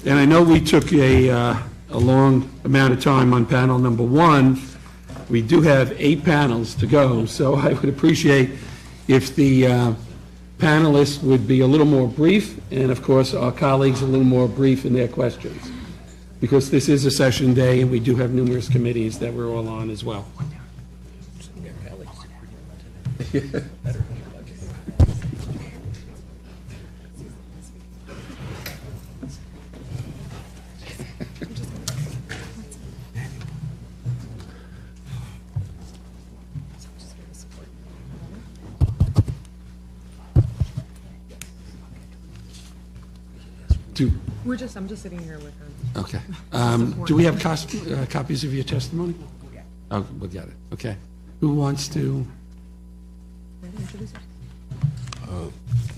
And I know we took a long amount of time on panel number 1. We do have 8 panels to go, so I would appreciate if the panelists would be a little more brief, and of course our colleagues a little more brief in their questions, because this is a session day and we do have numerous committees that we're all on as well. I'm just sitting here with her. Okay. Do we have copies of your testimony? Oh, we got it. Okay. Who wants to?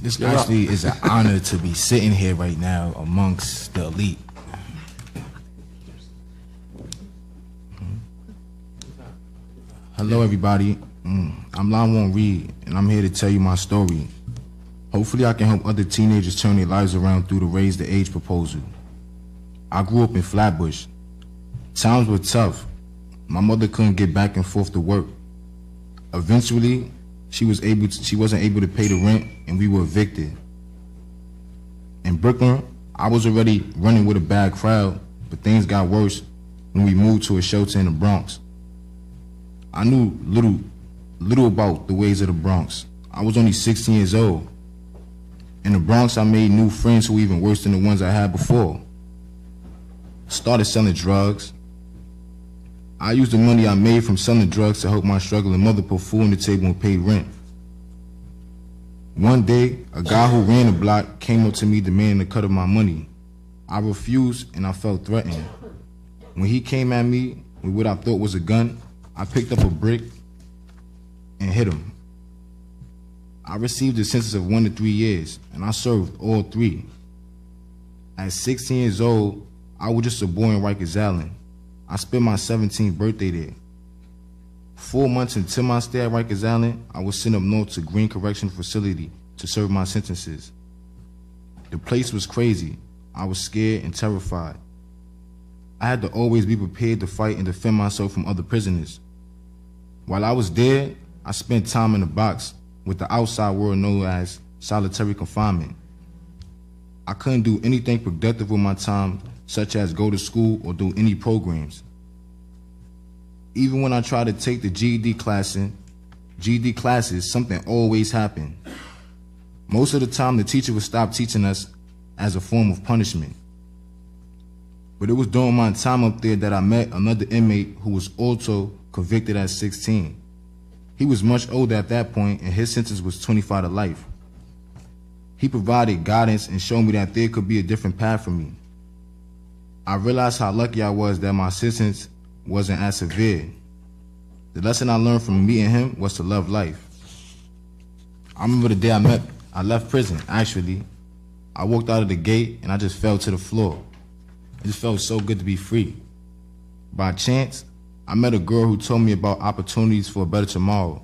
This actually is an honor to be sitting here right now amongst the elite. Hello, everybody. I'm Lywan Reed, and I'm here to tell you my story. Hopefully I can help other teenagers turn their lives around through the Raise the Age proposal. I grew up in Flatbush. Times were tough. My mother couldn't get back and forth to work. Eventually, she wasn't able to pay the rent, and we were evicted. In Brooklyn, I was already running with a bad crowd, but things got worse when we moved to a shelter in the Bronx. I knew little about the ways of the Bronx. I was only 16 years old. In the Bronx, I made new friends who were even worse than the ones I had before. Started selling drugs. I used the money I made from selling drugs to help my struggling mother put food on the table and pay rent. One day, a guy who ran the block came up to me demanding a cut of my money. I refused and I felt threatened. When he came at me with what I thought was a gun, I picked up a brick and hit him. I received a sentence of 1 to 3 years, and I served all 3. At 16 years old, I was just a boy in Rikers Island. I spent my 17th birthday there. 4 months into my stay at Rikers Island, I was sent up north to Green Correctional Facility to serve my sentences. The place was crazy. I was scared and terrified. I had to always be prepared to fight and defend myself from other prisoners. While I was there, I spent time in the box with the outside world known as solitary confinement. I couldn't do anything productive with my time, such as go to school or do any programs. Even when I tried to take the GED classes, something always happened. Most of the time, the teacher would stop teaching us as a form of punishment. But it was during my time up there that I met another inmate who was also convicted at 16. He was much older at that point, and his sentence was 25 to life. He provided guidance and showed me that there could be a different path for me. I realized how lucky I was that my sentence wasn't as severe. The lesson I learned from meeting him was to love life. I remember the day I left prison, actually. I walked out of the gate and I just fell to the floor. It just felt so good to be free. By chance, I met a girl who told me about opportunities for a better tomorrow,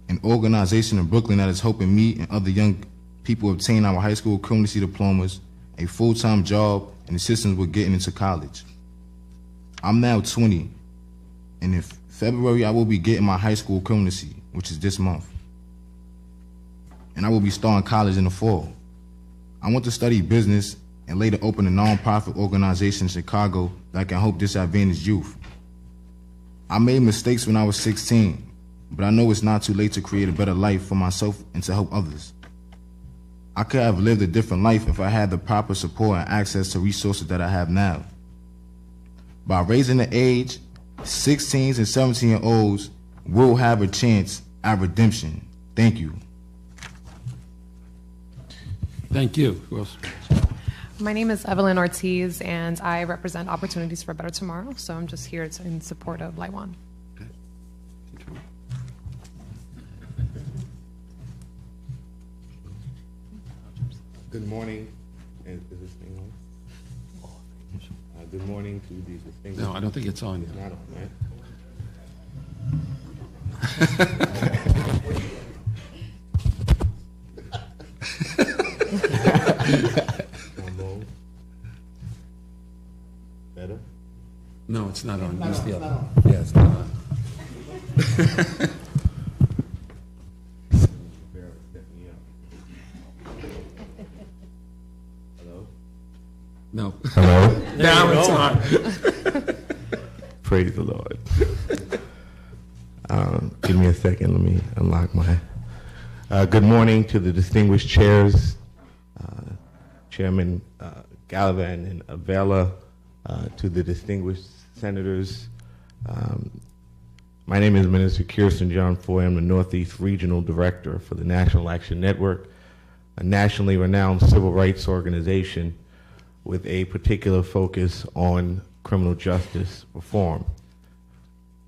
an organization in Brooklyn that is helping me and other young people obtain our high school equivalency diplomas, a full-time job, and assistance with getting into college. I'm now 20, and in February I will be getting my high school equivalency, which is this month. And I will be starting college in the fall. I want to study business and later open a non-profit organization in Chicago that can help disadvantaged youth. I made mistakes when I was 16, but I know it's not too late to create a better life for myself and to help others. I could have lived a different life if I had the proper support and access to resources that I have now. By raising the age, 16s and 17-year-olds will have a chance at redemption. Thank you. Thank you. Who else? My name is Evelyn Ortiz, and I represent Opportunities for a Better Tomorrow, so I'm just here in support of Lywan. Okay. Good morning. Is this thing on? Good morning to these distinguished... No, I don't think it's on. It's not on, right? it's not on. Use the other. Yeah, it's not on. Hello? No. Hello? Now it's on. Praise the Lord. Give me a second. Let me unlock my. Good morning to the distinguished chairs, Chairman Gallivan and Avella, to the distinguished senators. My name is Minister Kirsten John Foy. I'm the Northeast Regional Director for the National Action Network, a nationally renowned civil rights organization with a particular focus on criminal justice reform.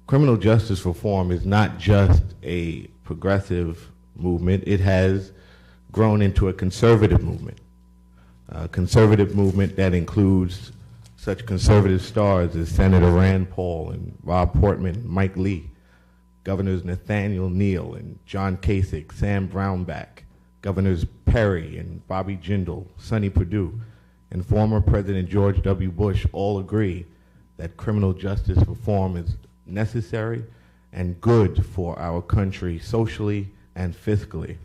Criminal justice reform is not just a progressive movement, it has grown into a conservative movement. A conservative movement that includes such conservative stars as Senator Rand Paul and Rob Portman, Mike Lee, Governors Nathaniel Neal and John Kasich, Sam Brownback, Governors Perry and Bobby Jindal, Sonny Perdue, and former President George W. Bush all agree that criminal justice reform is necessary and good for our country socially and fiscally.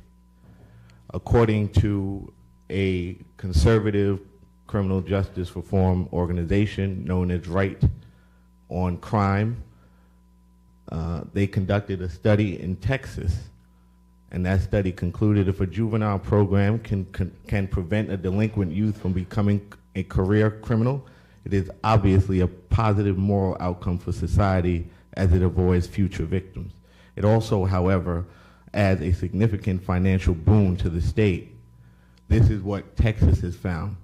According to a conservative criminal justice reform organization known as Right on Crime, they conducted a study in Texas, and that study concluded if a juvenile program can prevent a delinquent youth from becoming a career criminal, it is obviously a positive moral outcome for society as it avoids future victims. It also, however, adds a significant financial boon to the state. This is what Texas has found.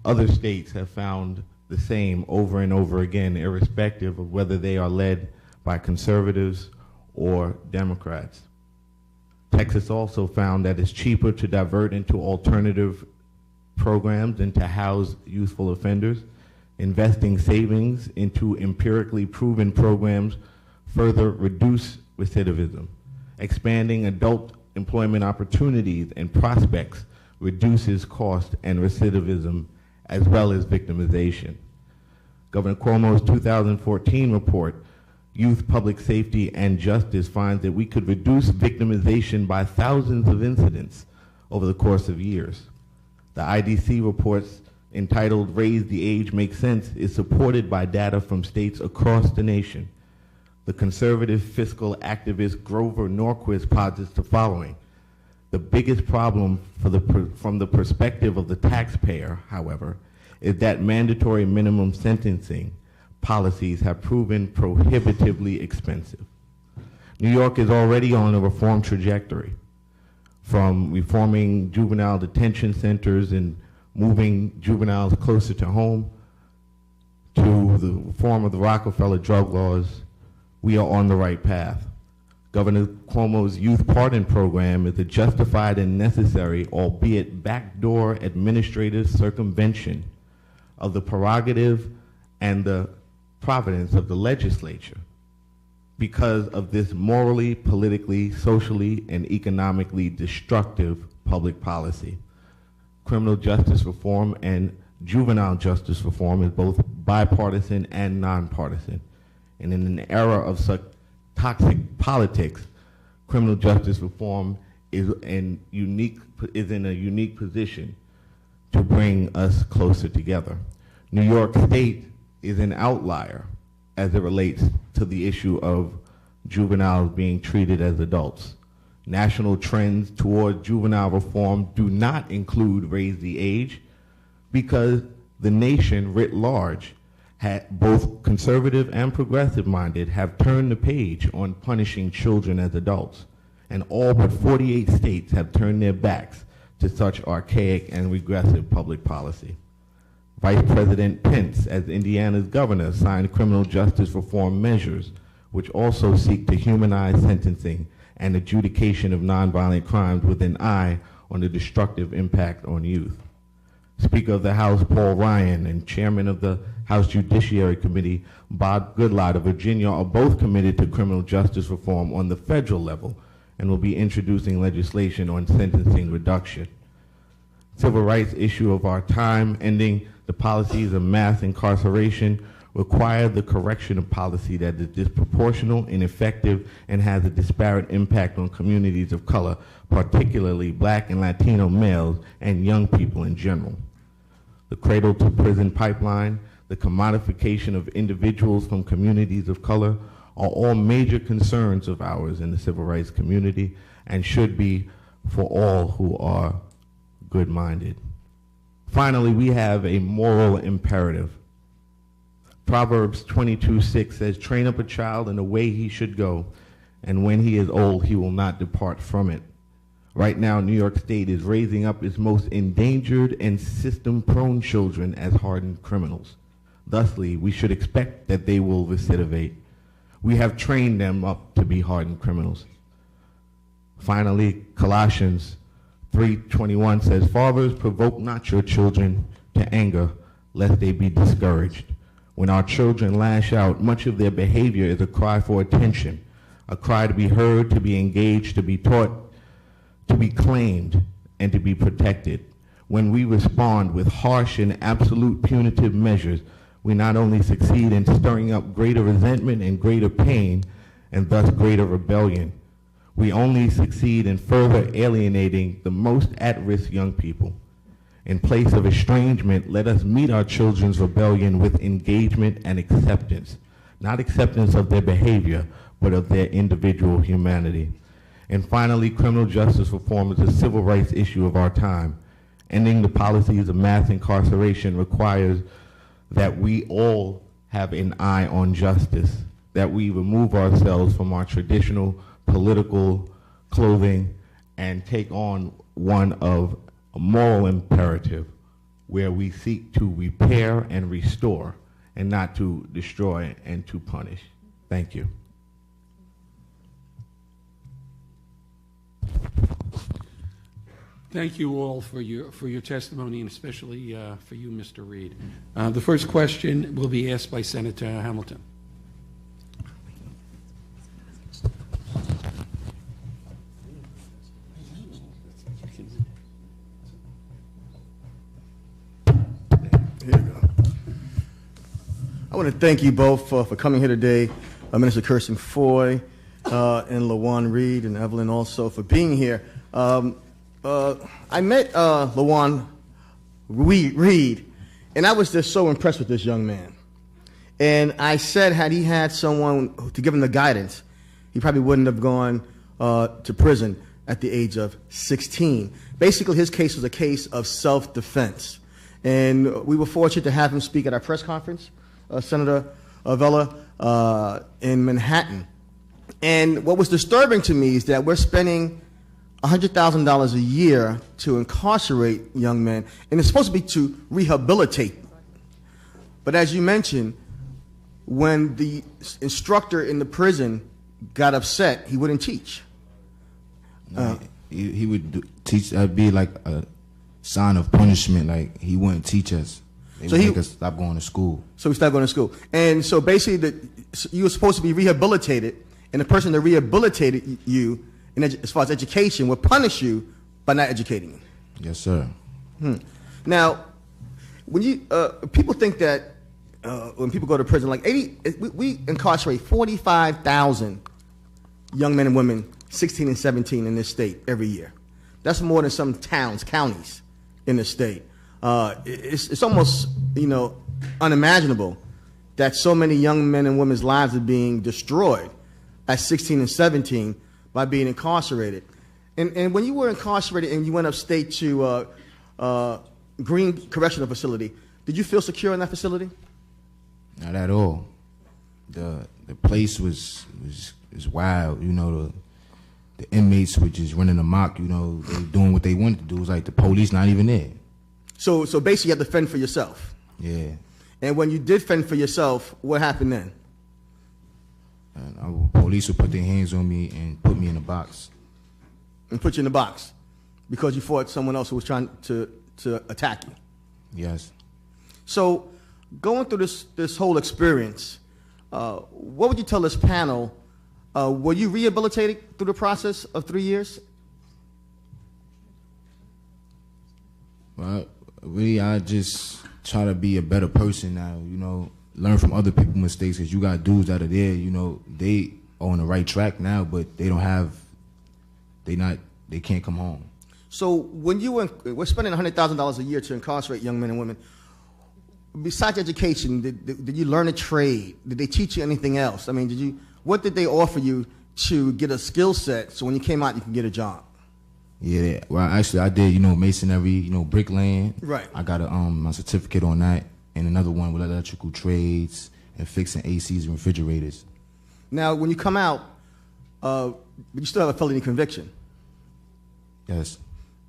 Other states have found the same over and over again, irrespective of whether they are led by conservatives or Democrats. Texas also found that it's cheaper to divert into alternative programs than to house youthful offenders. Investing savings into empirically proven programs further reduce recidivism. Expanding adult employment opportunities and prospects reduces cost and recidivism, as well as victimization. Governor Cuomo's 2014 report, Youth Public Safety and Justice, finds that we could reduce victimization by thousands of incidents over the course of years. The IDC reports entitled Raise the Age Makes Sense is supported by data from states across the nation. The conservative fiscal activist Grover Norquist posits the following. The biggest problem from the perspective of the taxpayer, however, is that mandatory minimum sentencing policies have proven prohibitively expensive. New York is already on a reform trajectory, from reforming juvenile detention centers and moving juveniles closer to home to the reform of the Rockefeller drug laws. We are on the right path. Governor Cuomo's youth pardon program is a justified and necessary, albeit backdoor administrative circumvention of the prerogative and the providence of the legislature because of this morally, politically, socially, and economically destructive public policy. Criminal justice reform and juvenile justice reform is both bipartisan and nonpartisan. And in an era of such toxic politics, criminal justice reform is in a unique position to bring us closer together. New York State is an outlier as it relates to the issue of juveniles being treated as adults. National trends toward juvenile reform do not include raise the age because the nation writ large, both conservative and progressive minded, have turned the page on punishing children as adults. And all but 48 states have turned their backs to such archaic and regressive public policy. Vice President Pence, as Indiana's governor, signed criminal justice reform measures, which also seek to humanize sentencing and adjudication of nonviolent crimes with an eye on the destructive impact on youth. Speaker of the House Paul Ryan and Chairman of the House Judiciary Committee Bob Goodlatte of Virginia are both committed to criminal justice reform on the federal level and will be introducing legislation on sentencing reduction. Civil rights issue of our time, ending the policies of mass incarceration, require the correction of policy that is disproportional, ineffective, and has a disparate impact on communities of color, particularly Black and Latino males and young people in general. The cradle to prison pipeline, the commodification of individuals from communities of color are all major concerns of ours in the civil rights community and should be for all who are good-minded. Finally, we have a moral imperative. Proverbs 22:6 says, "Train up a child in the way he should go, and when he is old, he will not depart from it." Right now, New York State is raising up its most endangered and system-prone children as hardened criminals. Thusly, we should expect that they will recidivate. We have trained them up to be hardened criminals. Finally, Colossians 3:21 says, "Fathers, provoke not your children to anger, lest they be discouraged." When our children lash out, much of their behavior is a cry for attention, a cry to be heard, to be engaged, to be taught, to be claimed, and to be protected. When we respond with harsh and absolute punitive measures, we not only succeed in stirring up greater resentment and greater pain, and thus greater rebellion, we only succeed in further alienating the most at-risk young people. In place of estrangement, let us meet our children's rebellion with engagement and acceptance, not acceptance of their behavior, but of their individual humanity. And finally, criminal justice reform is a civil rights issue of our time. Ending the policies of mass incarceration requires that we all have an eye on justice, that we remove ourselves from our traditional political clothing and take on one of a moral imperative where we seek to repair and restore and not to destroy and to punish. Thank you. Thank you all for your testimony, and especially for you, Mr. Reed. The first question will be asked by Senator Hamilton. I want to thank you both for coming here today, Minister Kirsten Foy and Lywan Reed and Evelyn also for being here. I met Lywan Reed, and I was just so impressed with this young man. And I said had he had someone to give him the guidance, he probably wouldn't have gone to prison at the age of 16. Basically, his case was a case of self-defense. And we were fortunate to have him speak at our press conference, Senator Vella, in Manhattan. And what was disturbing to me is that we're spending $100,000 a year to incarcerate young men, and it's supposed to be to rehabilitate. But as you mentioned, when the instructor in the prison got upset, he wouldn't teach. He would teach. That'd be like a sign of punishment. Like he wouldn't teach us. They would make us stop going to school. So we stopped going to school. And so basically, you were supposed to be rehabilitated, and the person that rehabilitated you, as far as education, would punish you by not educating you. Yes, sir. Now, when you people think that when people go to prison, like we incarcerate 45,000 young men and women, 16 and 17 in this state every year. That's more than some towns, counties in the state. It's almost, unimaginable that so many young men and women's lives are being destroyed at 16 and 17 by being incarcerated. And when you were incarcerated and you went upstate to Green Correctional Facility, did you feel secure in that facility? Not at all. The place was wild. The inmates were just running amok. They were doing what they wanted to do. It was like the police not even there. So basically, you had to fend for yourself. Yeah. And when you did fend for yourself, what happened then? And police would put their hands on me and put me in a box. And put you in a box because you fought someone else who was trying to attack you. Yes. So going through this whole experience, what would you tell this panel? Were you rehabilitated through the process of 3 years? Well, really, I just try to be a better person now. learn from other people's mistakes, because you got dudes that are there, you know, they are on the right track now, but they can't come home. So when we're spending $100,000 a year to incarcerate young men and women. Besides education, did you learn a trade? Did they teach you anything else? I mean, what did they offer you to get a skill set so when you came out you can get a job? Yeah, well, actually, I did, masonry, bricklaying. Right. I got my certificate on that, and another one with electrical trades and fixing ACs and refrigerators. Now, when you come out, you still have a felony conviction. Yes.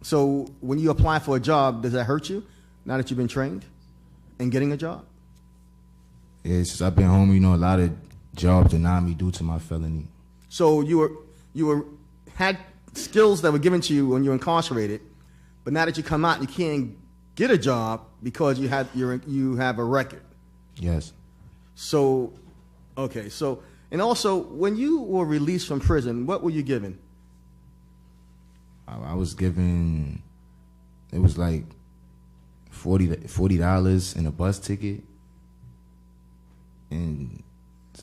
So when you apply for a job, does that hurt you now that you've been trained in getting a job? Yeah, it's just I've been home, a lot of jobs denied me due to my felony. So you had skills that were given to you when you were incarcerated, but now that you come out, you can't get a job because you have a record. Yes. So, okay. So, and also, when you were released from prison, what were you given? I was given, it was like $40 and a bus ticket and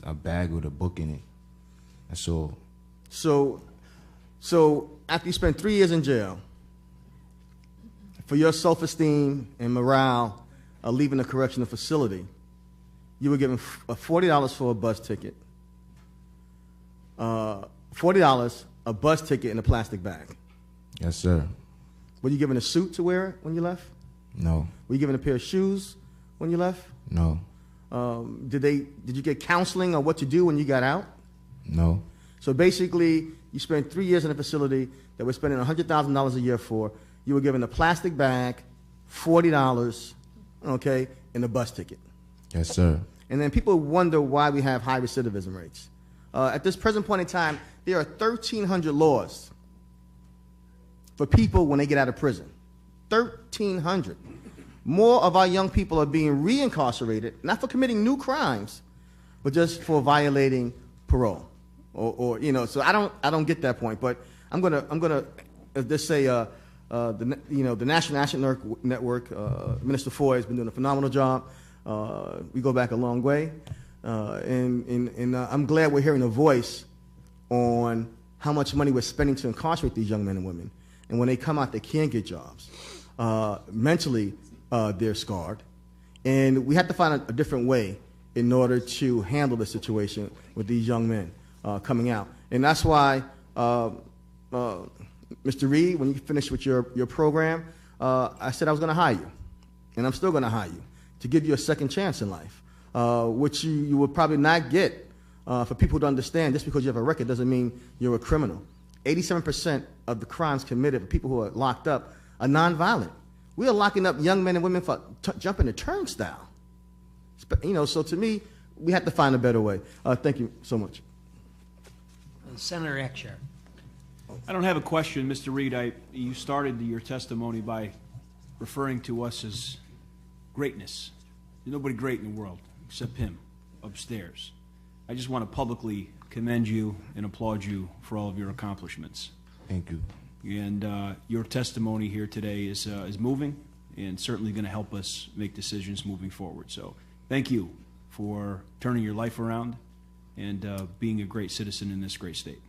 a bag with a book in it. That's all. So after you spent 3 years in jail, for your self-esteem and morale of leaving the correctional facility, you were given $40 for a bus ticket, $40, a bus ticket, and a plastic bag. Yes, sir. Were you given a suit to wear when you left? No. Were you given a pair of shoes when you left? No. Did you get counseling on what to do when you got out? No. So basically, you spent 3 years in a facility that we're spending $100,000 a year for. You were given a plastic bag, $40, okay, and a bus ticket. Yes, sir. And then people wonder why we have high recidivism rates. At this present point in time, there are 1,300 laws for people when they get out of prison. 1,300. More of our young people are being reincarcerated, not for committing new crimes, but just for violating parole. Or so I don't get that point. But I'm gonna just say the National Action Network, Minister Foy has been doing a phenomenal job. We go back a long way, and I'm glad we're hearing a voice on how much money we're spending to incarcerate these young men and women. And when they come out, they can't get jobs. Mentally, they're scarred. And we have to find a different way in order to handle the situation with these young men coming out. And that's why, Mr. Reed, when you finish with your program, I said I was going to hire you. And I'm still going to hire you to give you a second chance in life, which you will probably not get for people to understand. Just because you have a record doesn't mean you're a criminal. 87% of the crimes committed for people who are locked up are nonviolent. We are locking up young men and women for jumping the turnstile. So to me, we have to find a better way. Thank you so much. Senator Ekshar. I don't have a question, Mr. Reed. You started your testimony by referring to us as greatness. There's nobody great in the world except him upstairs. I just want to publicly commend you and applaud you for all of your accomplishments. Thank you. And your testimony here today is moving and certainly going to help us make decisions moving forward. So thank you for turning your life around and being a great citizen in this great state.